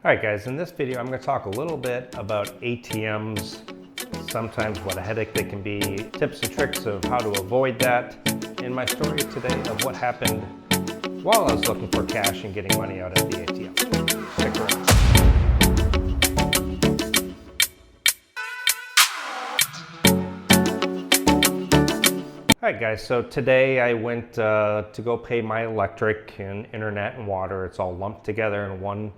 Alright guys, in this video I'm going to talk a little bit about ATMs, sometimes what a headache they can be, tips and tricks of how to avoid that, and my story today of what happened while I was looking for cash and getting money out at the ATM. Stick around. Alright guys, so today I went to go pay my electric and internet and water. It's all lumped together in one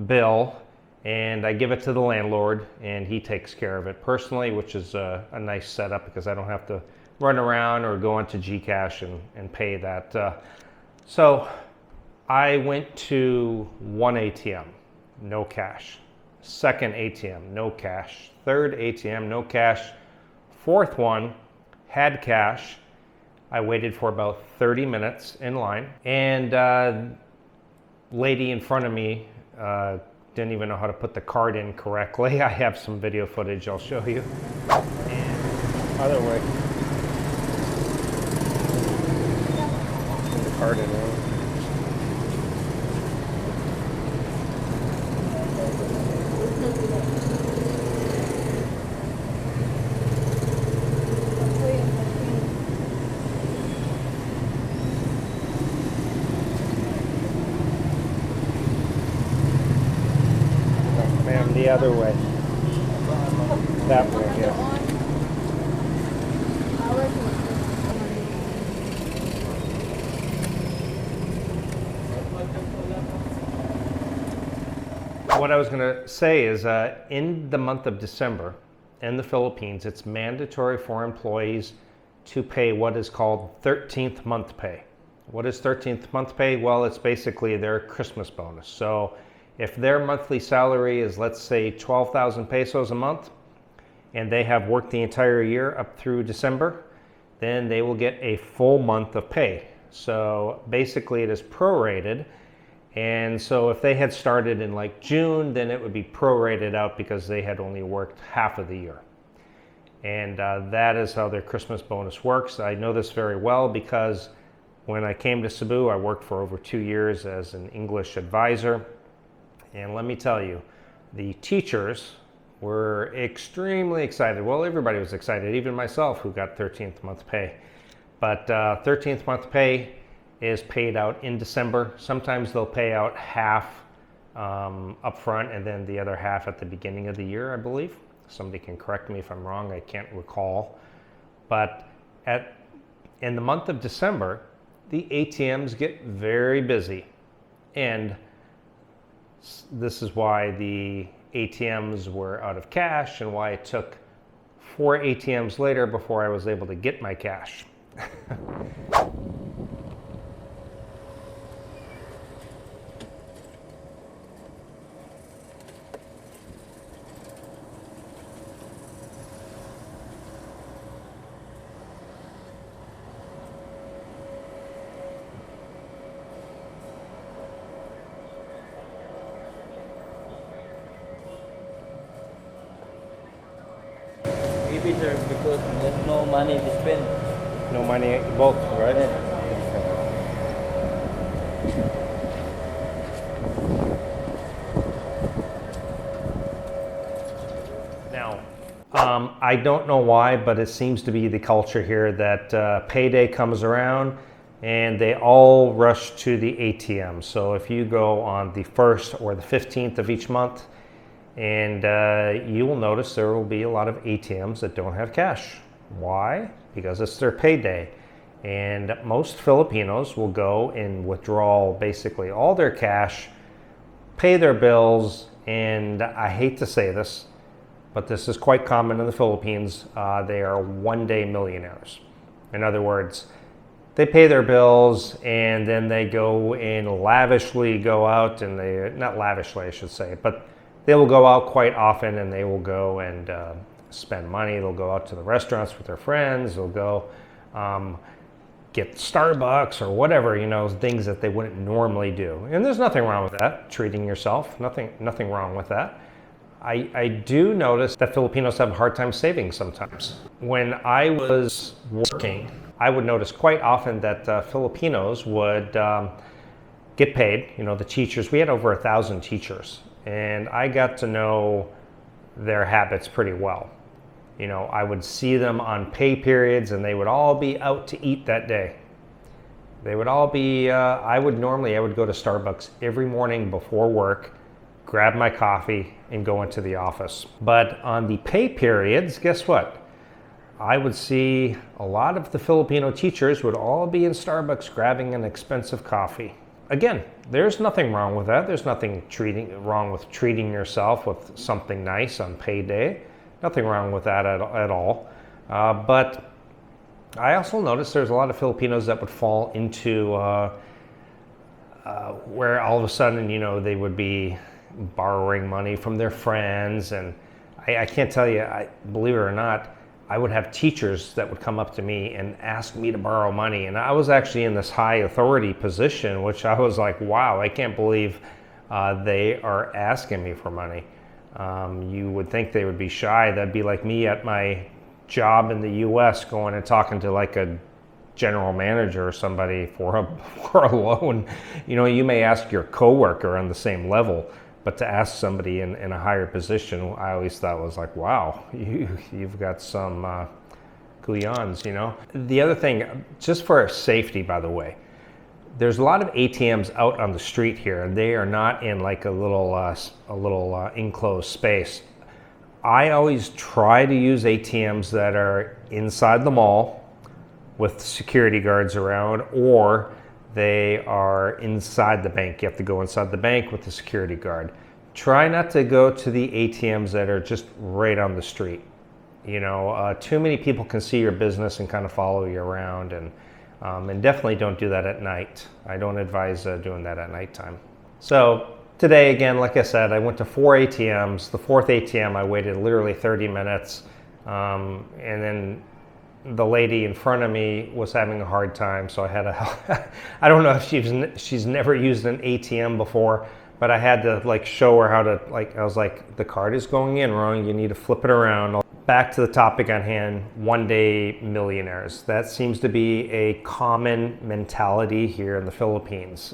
bill, and I give it to the landlord and he takes care of it personally, which is a nice setup because I don't have to run around or go into GCash and pay that. So I went to one ATM, no cash. Second ATM, no cash. Third ATM, no cash. Fourth one had cash. I waited for about 30 minutes in line, and lady in front of me didn't even know how to put the card in correctly. I have some video footage I'll show you. And other way, put the card in wrong. Ma'am, the other way. That way, yeah. What I was going to say is in the month of December in the Philippines, it's mandatory for employees to pay what is called 13th month pay. What is 13th month pay? Well, it's basically their Christmas bonus. So if their monthly salary is, let's say, 12,000 pesos a month, and they have worked the entire year up through December, then they will get a full month of pay. So basically it is prorated. And so if they had started in like June, then it would be prorated out because they had only worked half of the year. And that is how their Christmas bonus works. I know this very well because when I came to Cebu, I worked for over 2 years as an English advisor. And let me tell you, the teachers were extremely excited. Well, everybody was excited, even myself who got 13th month pay. But 13th month pay is paid out in December. Sometimes they'll pay out half up front and then the other half at the beginning of the year, I believe. Somebody can correct me if I'm wrong, I can't recall. But in the month of December, the ATMs get very busy. And this is why the ATMs were out of cash and why it took 4 ATMs later before I was able to get my cash. Maybe sir, because there's no money to spend. No money, both, right? Yeah. Now, I don't know why, but it seems to be the culture here that payday comes around and they all rush to the ATM. So if you go on the 1st or the 15th of each month, and you will notice there will be a lot of ATMs that don't have cash. Why? Because it's their payday. And most Filipinos will go and withdraw basically all their cash, pay their bills, and I hate to say this, but this is quite common in the Philippines. They are one-day millionaires. In other words, they pay their bills and then they go and lavishly go out, and they, not lavishly I should say, but they will go out quite often and they will go and spend money. They'll go out to the restaurants with their friends. They'll go get Starbucks or whatever, you know, things that they wouldn't normally do. And there's nothing wrong with that, treating yourself, nothing wrong with that. I do notice that Filipinos have a hard time saving sometimes. When I was working, I would notice quite often that Filipinos would get paid. You know, the teachers, we had over 1,000 teachers and I got to know their habits pretty well. You know, I would see them on pay periods and they would all be out to eat that day. They would all be, I would go to Starbucks every morning before work, grab my coffee and go into the office. But on the pay periods, guess what? I would see a lot of the Filipino teachers would all be in Starbucks grabbing an expensive coffee. Again, there's nothing wrong with that. There's nothing wrong with treating yourself with something nice on payday. Nothing wrong with that at all. But I also noticed there's a lot of Filipinos that would fall into where all of a sudden, you know, they would be borrowing money from their friends. And I can't tell you, believe it or not, I would have teachers that would come up to me and ask me to borrow money. And I was actually in this high authority position, which I was like, wow, I can't believe they are asking me for money. You would think they would be shy. That'd be like me at my job in the US going and talking to like a general manager or somebody for a loan. You know, you may ask your coworker on the same level, but to ask somebody in a higher position, I always thought was like, wow, you've got some guyons, you know. The other thing, just for safety, by the way, there's a lot of ATMs out on the street here, and they are not in like a little enclosed space. I always try to use ATMs that are inside the mall with security guards around, or they are inside the bank. You have to go inside the bank with the security guard. Try not to go to the ATMs that are just right on the street. You know, too many people can see your business and kind of follow you around, and definitely don't do that at night. I don't advise doing that at nighttime. So today, again, like I said, I went to 4 ATMs. The fourth ATM, I waited literally 30 minutes, and then the lady in front of me was having a hard time, so I had to, I don't know if she's never used an ATM before, but I had to like show her how to, like, I was like, the card is going in wrong, you need to flip it around. Back to the topic on hand, one-day millionaires. That seems to be a common mentality here in the Philippines.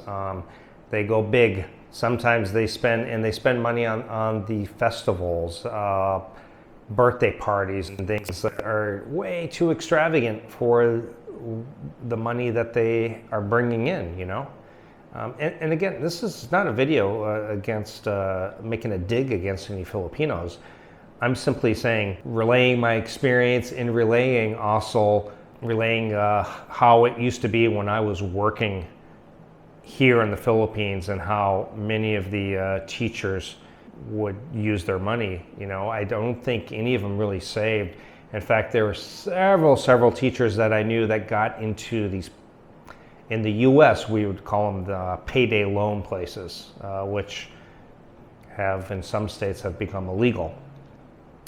They go big. Sometimes they spend money on the festivals, birthday parties and things that are way too extravagant for the money that they are bringing in, you know. And again, this is not a video against making a dig against any Filipinos. I'm simply saying, relaying my experience and relaying how it used to be when I was working here in the Philippines and how many of the teachers would use their money. You know, I don't think any of them really saved. In fact, there were several teachers that I knew that got into these, in the US, we would call them the payday loan places, which have, in some states, have become illegal.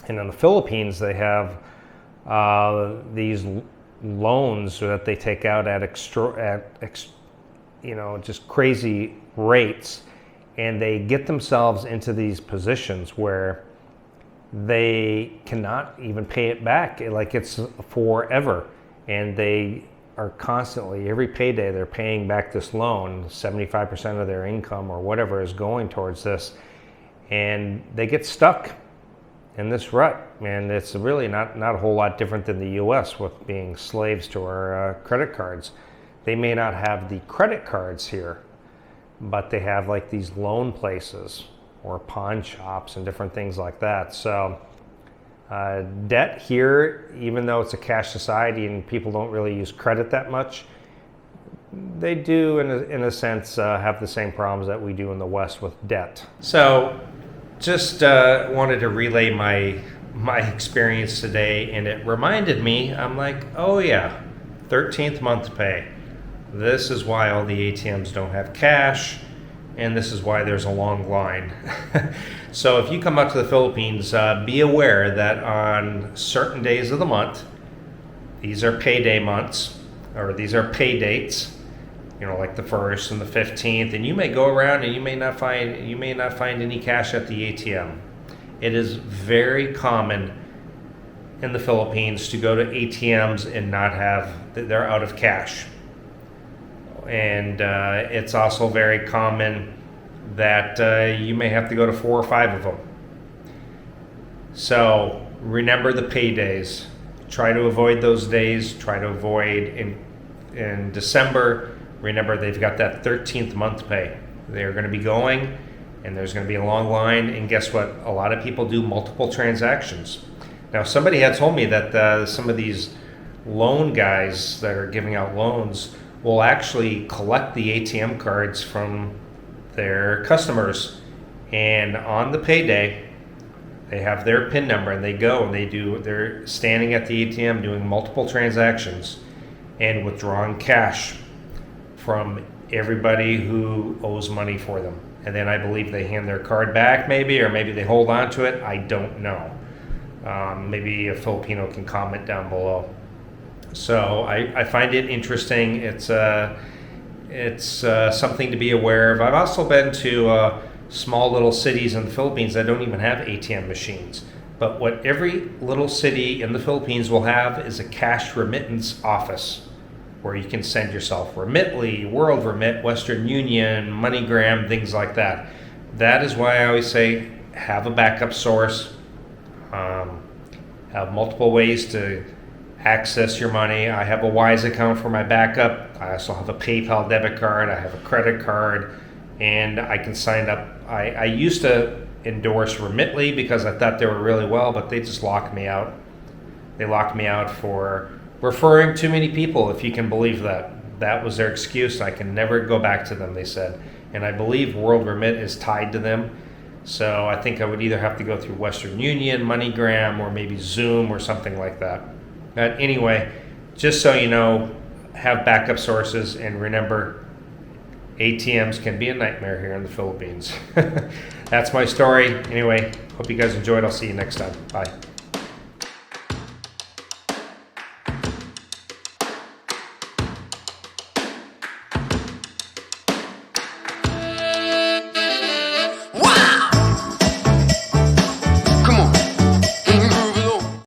And in the Philippines, they have these loans that they take out at just crazy rates, and they get themselves into these positions where they cannot even pay it back. Like, it's forever, and they are constantly, every payday, they're paying back this loan. 75% of their income or whatever is going towards this, and they get stuck in this rut. And it's really not a whole lot different than the US with being slaves to our credit cards. They may not have the credit cards here, but they have like these loan places or pawn shops and different things like that. So debt here, even though it's a cash society and people don't really use credit that much, they do in a sense have the same problems that we do in the West with debt. So just wanted to relay my experience today, and it reminded me, I'm like, oh yeah, 13th month pay. This is why all the ATMs don't have cash, and this is why there's a long line. So if you come out to the Philippines, be aware that on certain days of the month, these are payday months, or these are pay dates, you know, like the 1st and the 15th, and you may go around and you may not find any cash at the ATM. It is very common in the Philippines to go to ATMs and not have, they're out of cash. And it's also very common that you may have to go to 4 or 5 of them. So remember the paydays. Try to avoid those days. Try to avoid in December. Remember, they've got that 13th month pay. They're going to be going, and there's going to be a long line. And guess what? A lot of people do multiple transactions. Now, somebody had told me that some of these loan guys that are giving out loans will actually collect the ATM cards from their customers, and on the payday, they have their PIN number, and they go and they're standing at the ATM doing multiple transactions and withdrawing cash from everybody who owes money for them. And then I believe they hand their card back, maybe, or maybe they hold on to it. I don't know. Maybe a Filipino can comment down below. So I find it interesting. It's something to be aware of. I've also been to small little cities in the Philippines that don't even have ATM machines. But what every little city in the Philippines will have is a cash remittance office where you can send yourself Remitly, World Remit, Western Union, MoneyGram, things like that. That is why I always say have a backup source, have multiple ways to access your money. I have a Wise account for my backup. I also have a PayPal debit card. I have a credit card, and I can sign up. I used to endorse Remitly because I thought they were really well, but they just locked me out. They locked me out for referring too many people, if you can believe that. That was their excuse. I can never go back to them, they said. And I believe World Remit is tied to them. So I think I would either have to go through Western Union, MoneyGram, or maybe Zoom or something like that. But anyway, just so you know, have backup sources, and remember, ATMs can be a nightmare here in the Philippines. That's my story. Anyway, hope you guys enjoyed. I'll see you next time. Bye.